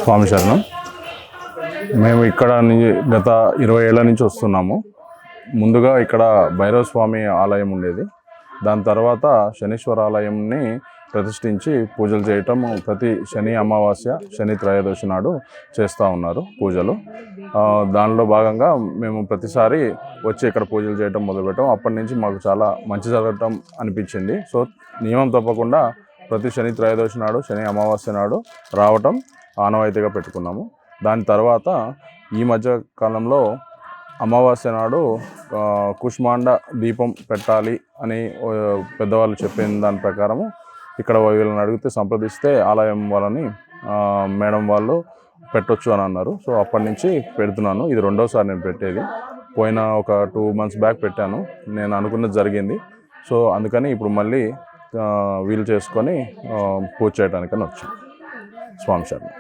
స్వామి శరణం. మేము ఇక్కడ గత 20 ఏళ్ల నుంచి వస్తున్నాము. ముందుగా ఇక్కడ భైరవ స్వామి ఆలయం ఉండేది. దాని తర్వాత శనీశ్వర ఆలయంని ప్రతిష్ఠించి పూజలు చేయటం ప్రతి శని అమావాస్య, శని త్రయోదశి నాడు చేస్తూ ఉన్నారు పూజలు. దానిలో భాగంగా మేము ప్రతిసారి వచ్చి ఇక్కడ పూజలు చేయటం మొదలుపెట్టాం. అప్పటి నుంచి మాకు చాలా మంచి జరగటం అనిపించింది. సో నియమం తప్పకుండా ప్రతి శని త్రయోదశి నాడు, శని అమావాస్య నాడు రావటం ఆనవాయితీగా పెట్టుకున్నాము. దాని తర్వాత ఈ మధ్య కాలంలో అమావాస్య నాడు కుష్మాండ దీపం పెట్టాలి అని పెద్దవాళ్ళు చెప్పిన దాని ప్రకారము ఇక్కడ వీళ్ళని అడిగితే సంప్రదిస్తే ఆలయం వాళ్ళని మేడం వాళ్ళు పెట్టొచ్చు అని అన్నారు. సో అప్పటి నుంచి పెడుతున్నాను. ఇది రెండోసారి నేను పెట్టేది. పోయిన ఒక 2 months బ్యాక్ పెట్టాను. నేను అనుకున్నది జరిగింది. సో అందుకని ఇప్పుడు మళ్ళీ వీలు చేసుకొని పూజ చేయడానికని వచ్చాను. స్వామి శరణం.